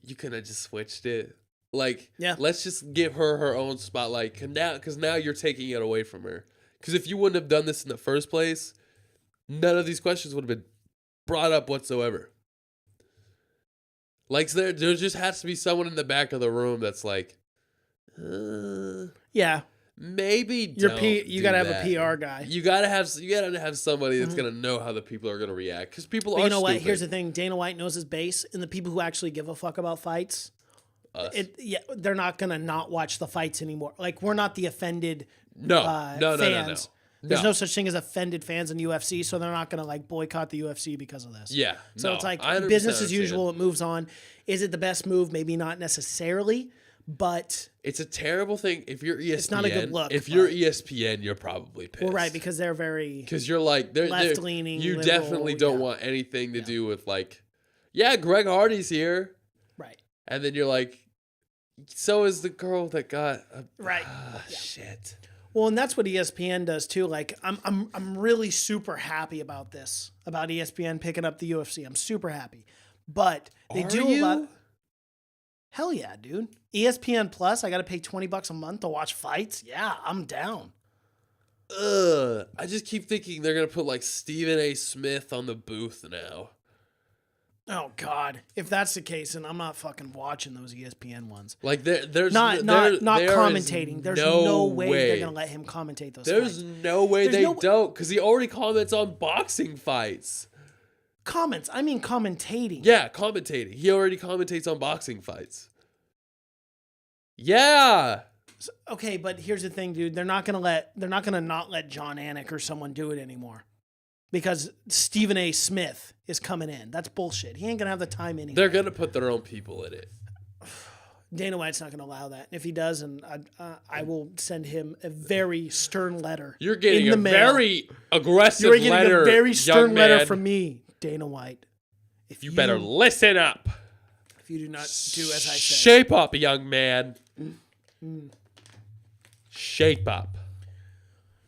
you could have just switched it. Like, let's just give her her own spotlight. Because now you're taking it away from her. Because if you wouldn't have done this in the first place, none of these questions would have been brought up whatsoever. Like there just has to be someone in the back of the room that's like, maybe you gotta have a PR guy. You gotta have somebody that's gonna know how the people are gonna react because people are. You know stupid. What? Here's the thing: Dana White knows his base, and the people who actually give a fuck about fights, they're not gonna not watch the fights anymore. Like we're not the offended fans. No. There's no such thing as offended fans in UFC, so they're not going to boycott the UFC because of this. Yeah. So it's like business as usual. It moves on. Is it the best move? Maybe not necessarily, but it's a terrible thing. If you're ESPN, it's not a good look. If you're ESPN, you're probably pissed. Well, right, because they're very because you're like they're left leaning. You liberal, definitely don't want anything to do with Greg Hardy's here, right? And then you're like, so is the girl that got right. Shit. Well, and that's what ESPN does too. Like, I'm really super happy about this, about ESPN picking up the UFC. I'm super happy, but they do a lot. Hell yeah, dude! ESPN Plus. I got to pay $20 a month to watch fights. Yeah, I'm down. I just keep thinking they're gonna put like Stephen A. Smith on the booth now. Oh God! If that's the case, then I'm not fucking watching those ESPN ones. Like there's not commentating. There's no way they're gonna let him commentate those. There's fights. no way they don't, because he already comments on boxing fights. I mean commentating. Yeah, commentating. He already commentates on boxing fights. Yeah. Okay, but here's the thing, dude. They're not gonna not let John Anik or someone do it anymore. Because Stephen A. Smith is coming in. That's bullshit. He ain't going to have the time anymore. They're going to put their own people in it. Dana White's not going to allow that. If he does, and I will send him a very stern letter. You're getting a very aggressive letter, You're getting a very stern letter from me, Dana White. If you better listen up. If you do not do as I say. Shape up, young man. Shape up.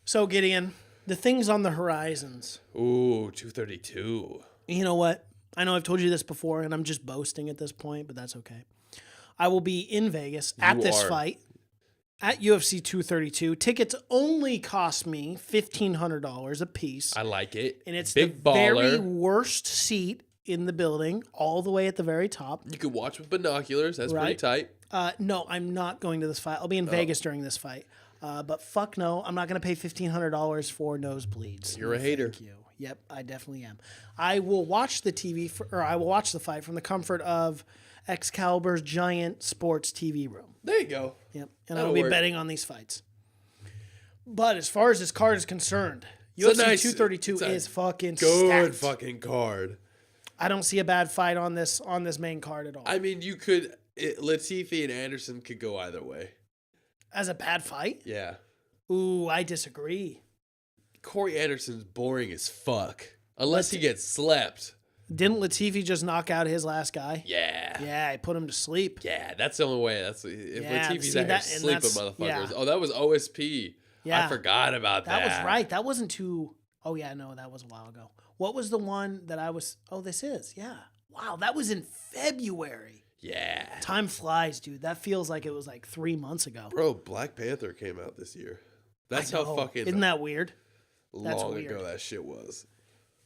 So, Gideon, the things on the horizons. Ooh, 232. You know what? I know I've told you this before, and I'm just boasting at this point, but that's okay. I will be in Vegas at this fight at UFC 232. Tickets only cost me $1,500 a piece. I like it. And it's Big the baller. very worst seat in the building, all the way at the very top. You could watch with binoculars. That's pretty tight. No, I'm not going to this fight. I'll be in Vegas during this fight. But fuck no, I'm not going to pay $1,500 for nosebleeds. You're a hater. Thank you. Yep, I definitely am. I will watch the I will watch the fight from the comfort of Excalibur's giant sports TV room. There you go. Yep, and I'll be betting on these fights. But as far as this card is concerned, UFC 232 is fucking good stacked. fucking card. I don't see a bad fight on this main card at all. I mean, Latifi and Anderson could go either way. As a bad fight? Yeah. Ooh, I disagree. Corey Anderson's boring as fuck. Unless he gets slept. Didn't Latifi just knock out his last guy? Yeah. Yeah, he put him to sleep. Yeah, that's the only way. Latifi's out here sleeping motherfuckers. Yeah. Oh, that was OSP. Yeah. I forgot about that. That was right. That wasn't too... Oh, yeah, no, that was a while ago. What was the one that I was... Oh, this is. Yeah. Wow, that was in February. Yeah. Time flies, dude. That feels like it was like 3 months ago. Bro, Black Panther came out this year. That's how fucking... Isn't that weird? Long ago that shit was.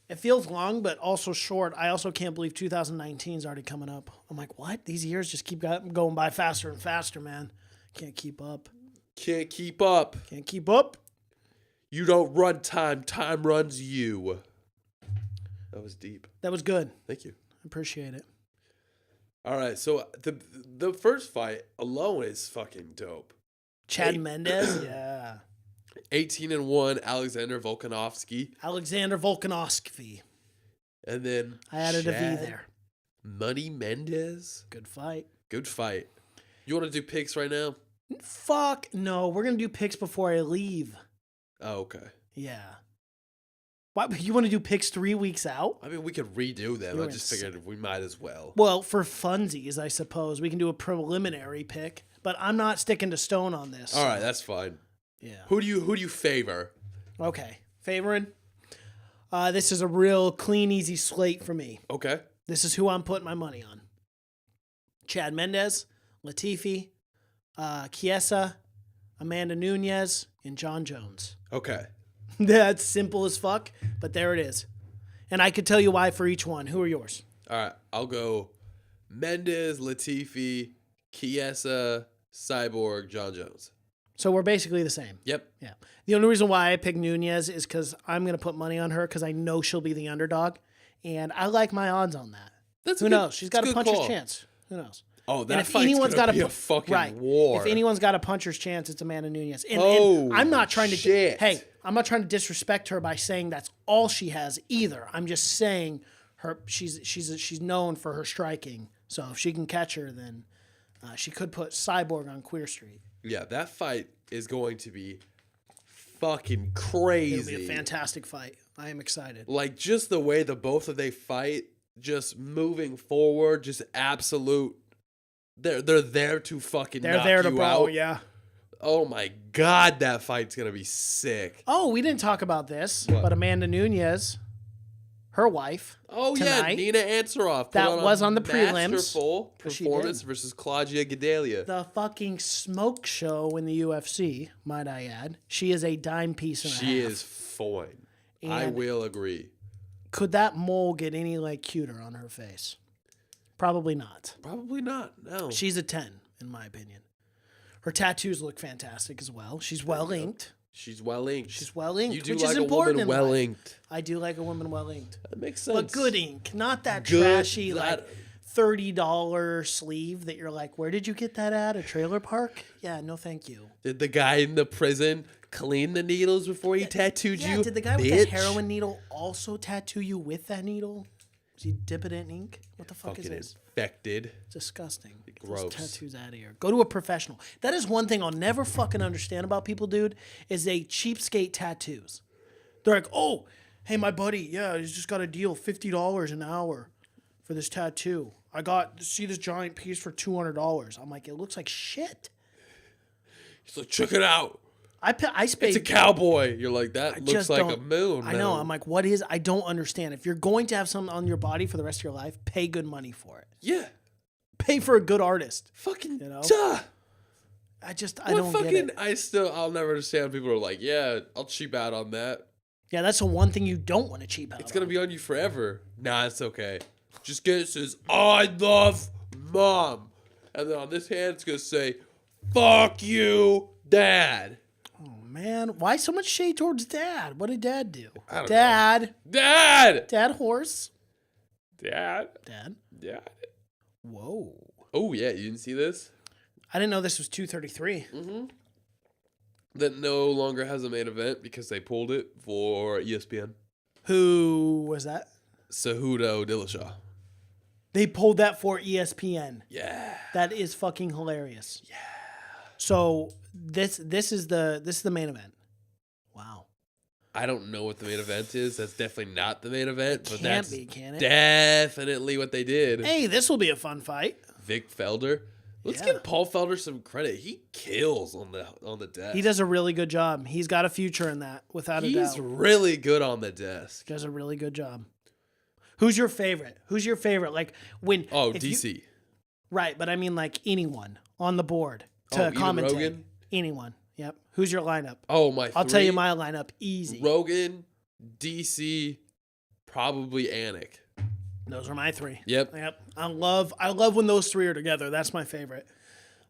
It feels long, but also short. I also can't believe 2019 is already coming up. I'm like, what? These years just keep going by faster and faster, man. Can't keep up. Can't keep up. Can't keep up. You don't run time. Time runs you. That was deep. That was good. Thank you. I appreciate it. All right, so the first fight alone is fucking dope. Chad Mendes, yeah. 18-1 Alexander Volkanovski. Alexander Volkanovski. And then I added a V there. Money Mendes. Good fight. Good fight. You want to do picks right now? Fuck no. We're going to do picks before I leave. Oh, okay. Yeah. Why, you want to do picks 3 weeks out? I mean, we could redo them. I just figured we might as well. Well, for funsies, I suppose. We can do a preliminary pick, but I'm not sticking to stone on this. All right, that's fine. Yeah. Who do you favor? Okay. Favoring? This is a real clean, easy slate for me. Okay. This is who I'm putting my money on. Chad Mendes, Latifi, Chiesa, Amanda Nunes, and John Jones. Okay. That's simple as fuck, but there it is. And I could tell you why for each one. Who are yours? All right. I'll go Mendes, Latifi, Chiesa, Cyborg, John Jones. So we're basically the same. Yep. Yeah. The only reason why I picked Nunes is because I'm going to put money on her because I know she'll be the underdog. And I like my odds on that. Who knows? She's got a puncher's chance. Who knows? Oh, that fight's going to be a fucking war. If anyone's got a puncher's chance, it's Amanda Nunes. And I'm not trying to... Hey, I'm not trying to disrespect her by saying that's all she has either. I'm just saying she's known for her striking. So if she can catch her, then she could put Cyborg on Queer Street. Yeah, that fight is going to be fucking crazy. It'll be a fantastic fight. I am excited. Like, just the way the both of they fight, just moving forward, just absolute... They're there to fucking knock you out. Yeah. Oh my God, that fight's going to be sick. Oh, we didn't talk about this, but Amanda Nunes her wife. Oh tonight. yeah, Nina Ansaroff. Put That was on the prelims. Masterful She performance did. versus Claudia Gadelha. The fucking smoke show in the UFC, might I add. She is a dime piece and a half. She is fine. I And will agree. could that mole get any like cuter on her face? Probably not. Probably not. No. She's a 10, in my opinion. Her tattoos look fantastic as well. She's well inked. She's well inked. She's well inked, You do which like is a important. woman well inked. I do like a woman well inked. That makes sense. But good ink, not that Good- trashy that- like $30 sleeve that you're like, where did you get that at? A trailer park? Yeah, no thank you. Did the guy in the prison clean the needles before he tattooed Yeah, you? did the guy with bitch? the heroin needle also tattoo you with that needle? Was he dip it in ink? What the fuck is Fucking this? infected. Disgusting. Get Gross. those tattoos out of here. Go to a professional. That is one thing I'll never fucking understand about people, dude, is they cheapskate tattoos. They're like, oh, hey, my buddy, yeah, he's just got a deal, $50 an hour for this tattoo. I got to see this giant piece for $200. I'm like, it looks like shit. He's like, check it out. I It's paid. a cowboy. You're like, that looks just like a don't- moon. I know. man. I'm like, what is? I don't understand. If you're going to have something on your body for the rest of your life, pay good money for it. Yeah. Pay for a good artist. Fucking You know? duh. I don't get it. I'll never understand when people are like, yeah, I'll cheap out on that. Yeah, that's the one thing you don't want to cheap out. It's going to be on you forever. Nah, it's okay. Just get it says, I love mom. And then on this hand, it's going to say, fuck you, dad. Oh man, why so much shade towards dad? What did dad do? I don't Dad, Dad! dad horse, Dad? dad. Dad? Whoa, Oh, yeah, you didn't see this? I didn't know this was 233. That no longer has a main event because they pulled it for ESPN. Who was that? Cejudo Dillashaw. They pulled that for ESPN. Yeah. That is fucking hilarious. Yeah. So this is the main event. Wow. I don't know what the main event is. That's definitely not the main event, but Can't that's be, can it? definitely what they did. Hey, this will be a fun fight. Vic Felder. Let's Yeah. give Paul Felder some credit. He kills on the desk. He does a really good job. He's got a future in that, without a doubt. He's really good on the desk. Does a really good job. Who's your favorite? Who's your favorite? Like when? Oh, if you- DC. right, but I mean like anyone on the board to Ian commentate. Rogan? Anyone. Yep. Who's your lineup? Oh, my I'll tell you three. my lineup. Easy. Rogan, DC, probably Anik. Those are my three. Yep. I love when those three are together. That's my favorite.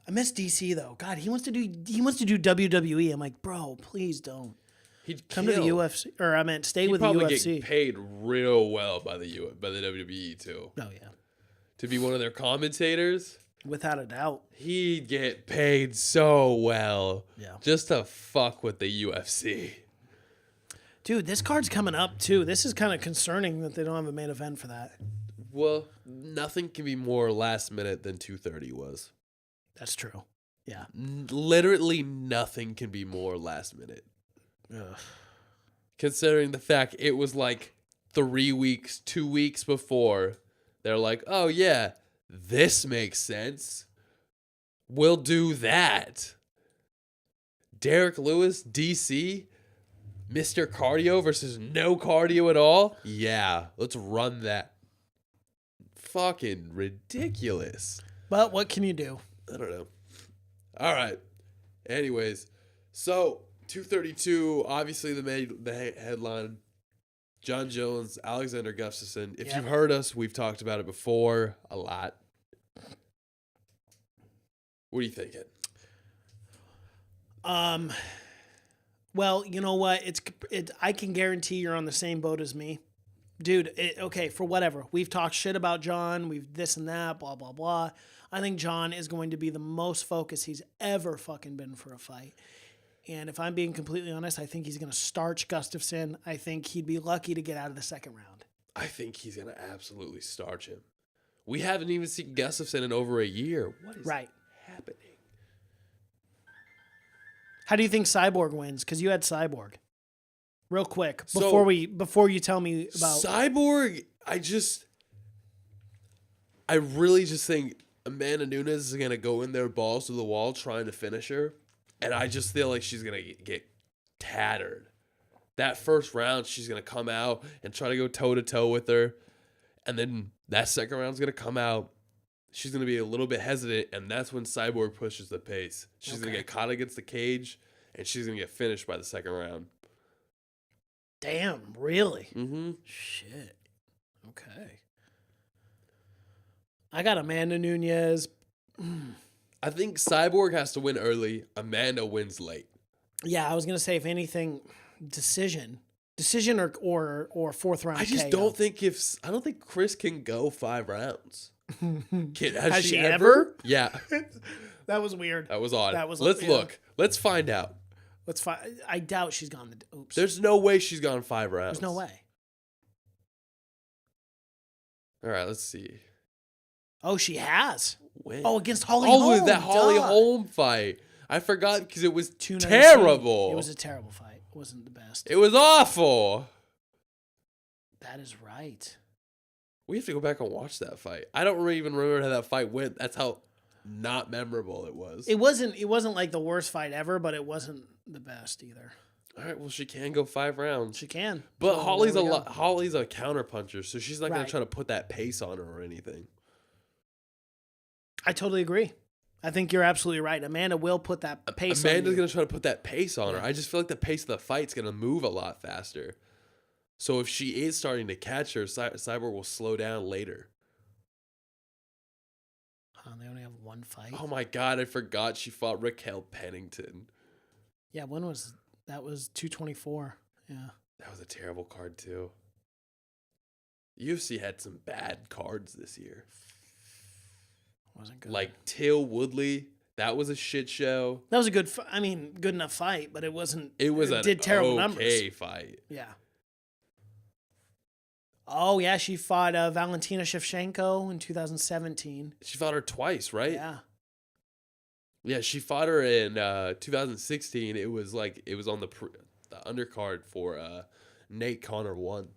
I miss DC though. God, he wants to do WWE. I'm like, bro, please don't. He'd Come to the UFC, or I meant stay He'd with the probably UFC. get paid real well by the WWE too. Oh yeah, To be one of their commentators, without a doubt. he'd get paid so well. Yeah. Just to fuck with the UFC. Dude, this card's coming up too. This is kind of concerning that they don't have a main event for that. Well, nothing can be more last minute than 230 was. That's true. Yeah. Literally nothing can be more last minute. Ugh. Considering the fact it was like 2 weeks before, they're like, oh yeah, this makes sense. We'll do that. Derek Lewis, DC, Mr. Cardio versus no cardio at all? Yeah, let's run that. Fucking ridiculous. But what can you do? I don't know. All right. Anyways, so 232, obviously the headline, John Jones, Alexander Gustafsson. If Yep. you've heard us, we've talked about it before a lot. What are you thinking? Well, you know what? I can guarantee you're on the same boat as me. Dude, okay, for whatever. We've talked shit about John. We've this and that, blah, blah, blah. I think John is going to be the most focused he's ever fucking been for a fight. And if I'm being completely honest, I think he's going to starch Gustafsson. I think he'd be lucky to get out of the second round. I think he's going to absolutely starch him. We haven't even seen Gustafsson in over a year. What is happening? How do you think Cyborg wins? Because you had Cyborg. Real quick, So- before you tell me about Cyborg, I really just think Amanda Nunes is going to go in there balls to the wall trying to finish her. And I just feel like she's going to get tattered. that first round, she's going to come out and try to go toe-to-toe with her. And then that second round's going to come out. She's going to be a little bit hesitant, and that's when Cyborg pushes the pace. She's going to get caught against the cage, and she's going to get finished by the second round. Damn, really? Mm-hmm. Shit. Okay. I got Amanda Nunes. I think Cyborg has to win early. Amanda wins late. Yeah, I was going to say, if anything, decision or fourth round. I just KO. I don't think Chris can go 5 rounds. Has she ever? Yeah. That was weird. That was odd. Let's look. Let's find out. Let's find. I doubt she's gone. Oops. There's no way she's gone 5 rounds. There's no way. All right, let's see. Oh, she has. When? Oh, against Holly Holm. That Holly Holm fight. I forgot because it was 219. terrible. It was a terrible fight. It wasn't the best. It was awful. That is right. We have to go back and watch that fight. I don't even remember how that fight went. That's how not memorable it was. It wasn't like the worst fight ever, but it wasn't the best either. All right, well, she can go 5 rounds. She can. But So, Holly's there we go. Holly's a counter puncher, so she's not going Right. to try to put that pace on her or anything. I totally agree. I think you're absolutely right. Amanda will put that pace on Amanda's you. going to try to put that pace on her. I just feel like the pace of the fight's going to move a lot faster. So if she is starting to catch her, Cyborg will slow down later. They only have one fight. Oh my God, I forgot she fought Raquel Pennington. Yeah, when was that? Was 224. Yeah. That was a terrible card too. UFC had some bad cards this year. Wasn't good. Like Till Woodley, that was a shit show. That was a good good enough fight, but it wasn't. It was did terrible okay numbers. fight. Yeah. Oh yeah, she fought Valentina Shevchenko in 2017. She fought her twice, right? Yeah. Yeah, she fought her in 2016. It was on the undercard for Nate Connor 1.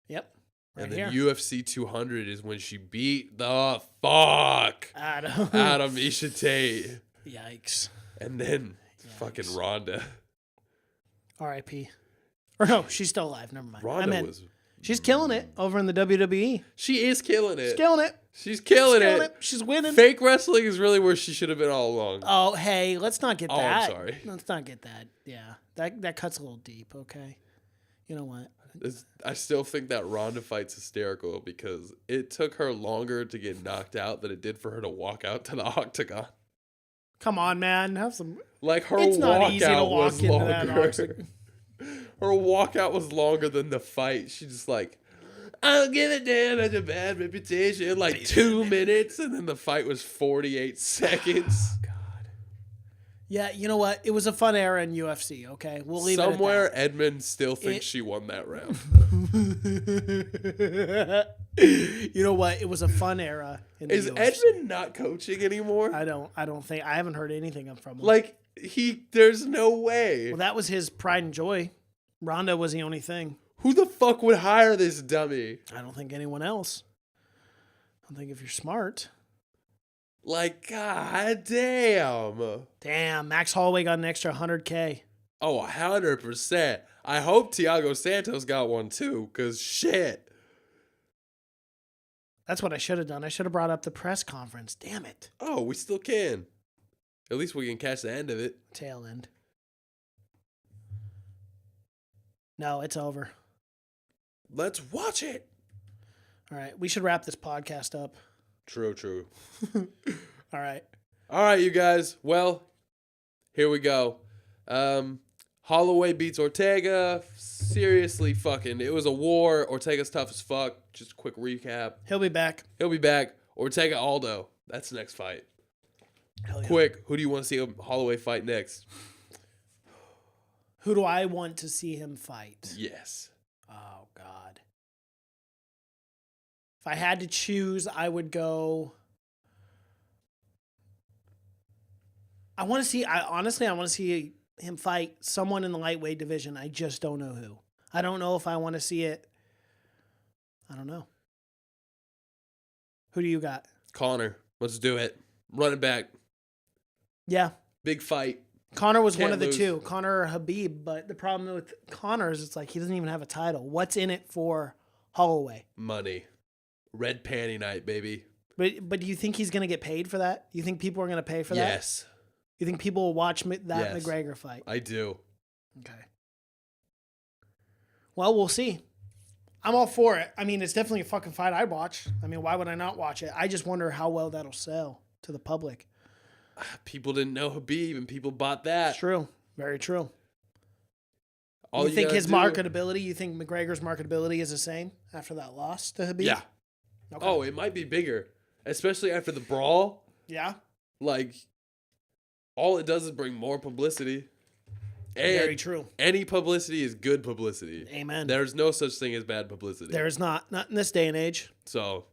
Yep. Right And here. then UFC 200 is when she beat the fuck Adam. Adam Ishite. Yikes. And then fucking Ronda. R.I.P. Or no, she's still alive. Never mind. Ronda was. She's killing it over in the WWE. She is killing it. She's killing it. She's killing Killing it. it. She's winning. Fake wrestling is really where she should have been all along. Oh, hey, let's not get Oh, that. I'm sorry. Let's not get that. Yeah, that cuts a little deep. Okay, you know what? I still think that Ronda fight's hysterical because it took her longer to get knocked out than it did for her to walk out to the octagon. Come on, man, have some. Like her It's not easy to walkout walk was into that longer. octagon. Her walkout was longer than the fight. She just like, I don't give a damn, that's a bad reputation. Like 2 minutes, and then the fight was 48 seconds. God. Yeah, you know what? It was a fun era in UFC. Okay, we'll leave Somewhere it Edmund still thinks she won that round. at that. You know what? It was a fun era. In the Is UFC. Edmund not coaching anymore? I don't think I haven't heard anything from him. Like there's no way. well, that was his pride and joy. Ronda was the only thing. Who the fuck would hire this dummy? I don't think anyone else. I think if you're smart. Like, god damn. Damn, Max Holloway got an extra 100K. Oh, 100%. I hope Thiago Santos got one too, because shit. That's what I should have done. I should have brought up the press conference. Damn it. Oh, we still can. At least we can catch the end of it. Tail end. No, it's over. Let's watch it. All right, we should wrap this podcast up. True. All right. All right, you guys. Well, here we go. Holloway beats Ortega. Seriously, fucking. It was a war. Ortega's tough as fuck. Just a quick recap. He'll be back. He'll be back. Ortega Aldo. That's the next fight. Hell yeah. Quick. Who do you want to see Holloway fight next? Who do I want to see him fight? Yes. Oh, God. If I had to choose, I would go. I want to see him fight someone in the lightweight division. I just don't know who. I don't know if I want to see it. I don't know. Who do you got? Connor. Let's do it. Run it back. Yeah. Big fight. Connor was one Can't of the lose. two, Connor or Habib. But the problem with Connor is it's like he doesn't even have a title. What's in it for Holloway? Money. Red panty night, baby. But do you think he's going to get paid for that? You think people are going to pay for that? Yes, You think people will watch that Yes. McGregor fight? I do. Okay. Well, we'll see. I'm all for it. I mean, it's definitely a fucking fight I'd watch. I mean, why would I not watch it? I just wonder how well that'll sell to the public. People didn't know Habib, and people bought that. It's true. Very true. All you think gotta his do- marketability, you think McGregor's marketability is the same after that loss to Habib? Yeah. Okay. Oh, it might be bigger, especially after the brawl. Yeah? Like, all it does is bring more publicity. And Very true. any publicity is good publicity. Amen. There's no such thing as bad publicity. There's not in this day and age. So,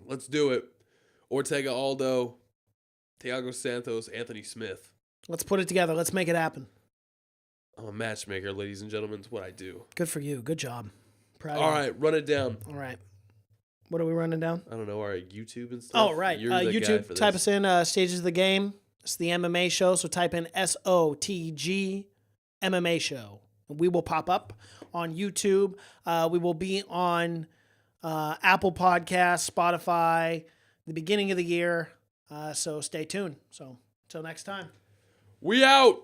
let's do it. Ortega Aldo, Thiago Santos, Anthony Smith. Let's put it together. Let's make it happen. I'm a matchmaker, ladies and gentlemen. It's what I do. Good for you. Good job. Proud of All you. right, run it down. All right. What are we running down? I don't know, our YouTube and stuff. Oh, right. You're the guy YouTube, for type this. us in Stages of the Game. It's the MMA show, so type in SotG MMA show. We will pop up on YouTube. We will be on Apple Podcasts, Spotify, the beginning of the year. So stay tuned. So until next time. We out.